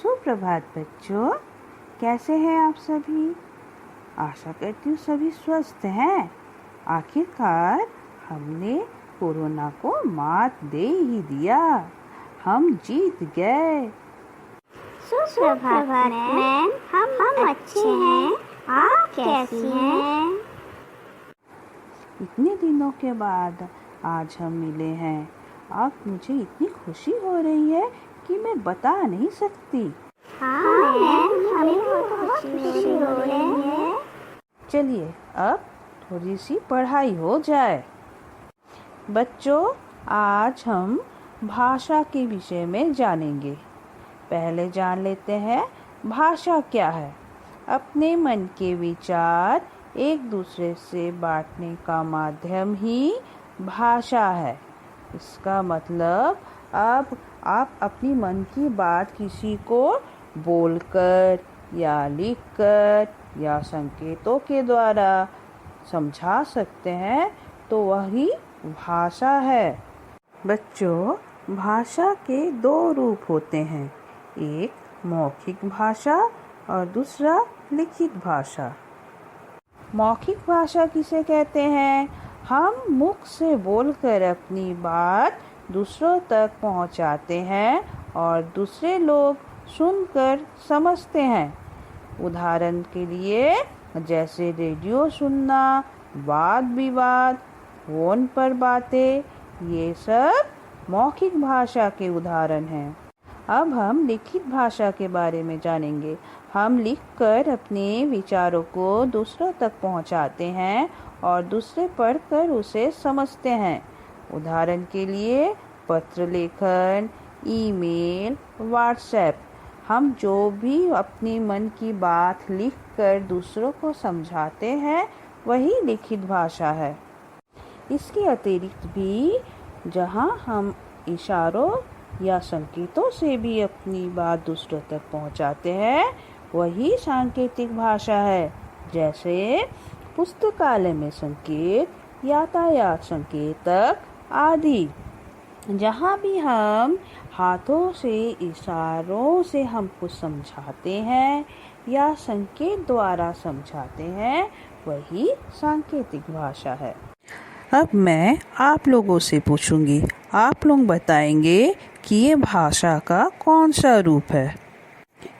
सुप्रभात बच्चों, कैसे हैं आप सभी। आशा करती हूँ सभी स्वस्थ हैं। आखिरकार हमने कोरोना को मात दे ही दिया, हम जीत गए। सुप्रभात मैम, हम अच्छे हैं। आप कैसी हैं? इतने दिनों के बाद आज हम मिले हैं। अब मुझे इतनी खुशी हो रही है कि मैं बता नहीं सकती। हाँ मैम, हमें बहुत खुशी हो रही है। चलिए अब थोड़ी सी पढ़ाई हो जाए। बच्चों, आज हम भाषा के विषय में जानेंगे। पहले जान लेते हैं भाषा क्या है। अपने मन के विचार एक दूसरे से बांटने का माध्यम ही भाषा है। इसका मतलब अब आप अपनी मन की बात किसी को बोलकर या लिखकर या संकेतों के द्वारा समझा सकते हैं, तो वही भाषा है। बच्चों, भाषा के दो रूप होते हैं, एक मौखिक भाषा और दूसरा लिखित भाषा। मौखिक भाषा किसे कहते हैं? हम मुख से बोलकर अपनी बात दूसरों तक पहुंचाते हैं और दूसरे लोग सुनकर समझते हैं। उदाहरण के लिए जैसे रेडियो सुनना, वाद विवाद, फोन पर बातें, ये सब मौखिक भाषा के उदाहरण हैं। अब हम लिखित भाषा के बारे में जानेंगे। हम लिखकर अपने विचारों को दूसरों तक पहुंचाते हैं और दूसरे पढ़कर उसे समझते हैं। उदाहरण के लिए पत्र लेखन, ईमेल, व्हाट्सएप। हम जो भी अपने मन की बात लिखकर दूसरों को समझाते हैं, वही लिखित भाषा है। इसके अतिरिक्त भी जहाँ हम इशारों या संकेतों से भी अपनी बात दूसरों तक पहुंचाते हैं, वही सांकेतिक भाषा है। जैसे पुस्तकालय में संकेत, यातायात संकेतक आदि। जहाँ भी हम हाथों से, इशारों से हम कुछ समझाते हैं या संकेत द्वारा समझाते हैं, वही सांकेतिक भाषा है। अब मैं आप लोगों से पूछूंगी, आप लोग बताएंगे कि ये भाषा का कौन सा रूप है।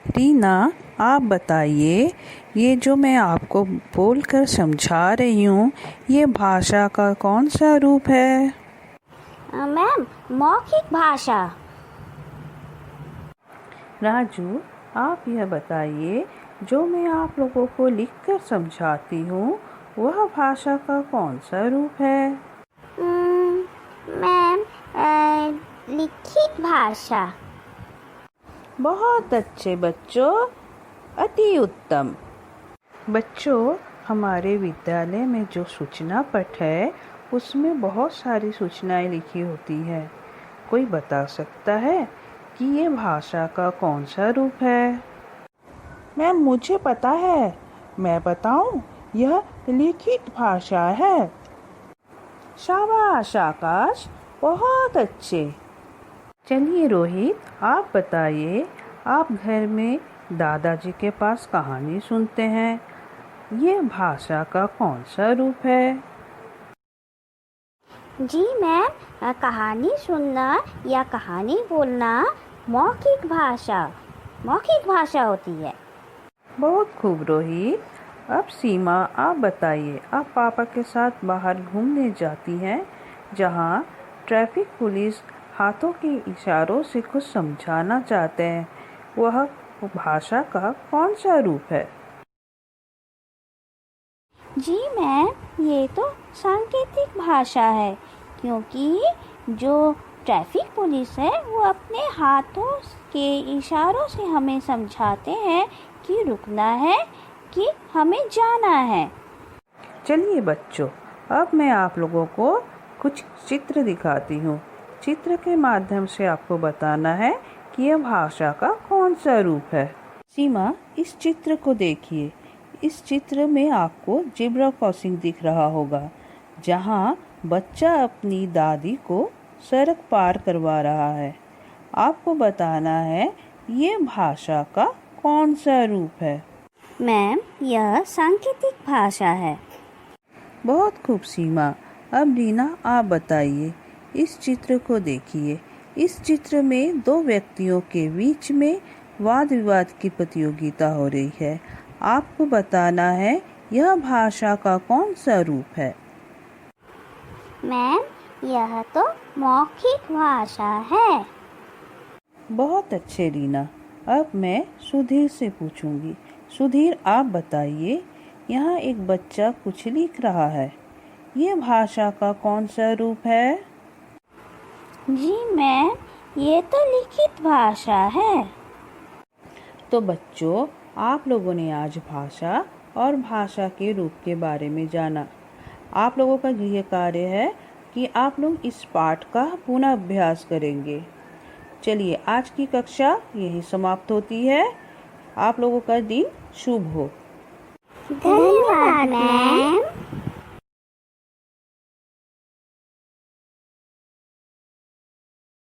रीना, आप बताइए, ये जो मैं आपको बोलकर समझा रही हूँ, ये भाषा का कौन सा रूप है? मैम, मौखिक भाषा। राजू, आप यह बताइए, जो मैं आप लोगों को लिखकर समझाती हूँ, वह भाषा का कौन सा रूप है? मैम, लिखित भाषा। बहुत अच्छे बच्चों, अति उत्तम। बच्चों, हमारे विद्यालय में जो सूचना पट है, उसमें बहुत सारी सूचनाएं लिखी होती है। कोई बता सकता है कि ये भाषा का कौन सा रूप है? मैम, मुझे पता है, मैं बताऊं, यह लिखित भाषा है। शाबाश आकाश, बहुत अच्छे। चलिए रोहित, आप बताइए, आप घर में दादाजी के पास कहानी सुनते हैं, ये भाषा का कौन सा रूप है? जी मैम, कहानी सुनना या कहानी बोलना मौखिक भाषा होती है। बहुत खूब रोहित। अब सीमा, आप बताइए, आप पापा के साथ बाहर घूमने जाती हैं, जहाँ ट्रैफिक पुलिस हाथों के इशारों से कुछ समझाना चाहते हैं, वह भाषा का कौन सा रूप है? जी मैम, ये तो सांकेतिक भाषा है, क्योंकि जो ट्रैफिक पुलिस है वो अपने हाथों के इशारों से हमें समझाते हैं कि रुकना है, कि हमें जाना है। चलिए बच्चों, अब मैं आप लोगों को कुछ चित्र दिखाती हूँ। चित्र के माध्यम से आपको बताना है कि यह भाषा का कौन सा रूप है। सीमा, इस चित्र को देखिए। इस चित्र में आपको ज़ेब्रा क्रॉसिंग दिख रहा होगा, जहाँ बच्चा अपनी दादी को सड़क पार करवा रहा है। आपको बताना है ये भाषा का कौन सा रूप है? मैम, यह सांकेतिक भाषा है। बहुत खूब सीमा। अब रीना आप बताइए, इस चित्र को देखिए। इस चित्र में दो व्यक्तियों के बीच में वाद विवाद की प्रतियोगिता हो रही है। आपको बताना है यह भाषा का कौन सा रूप है? मैम, यह तो मौखिक भाषा है। बहुत अच्छे रीना। अब मैं सुधीर से पूछूंगी। सुधीर आप बताइए, यहाँ एक बच्चा कुछ लिख रहा है। ये भाषा का कौन सा रूप है? जी मैम, ये तो लिखित भाषा है। तो बच्चों, आप लोगों ने आज भाषा और भाषा के रूप के बारे में जाना। आप लोगों का गृह कार्य है कि आप लोग इस पाठ का पुनः अभ्यास करेंगे। चलिए, आज की कक्षा यही समाप्त होती है। आप लोगों का दिन शुभ हो। धन्यवाद मैम।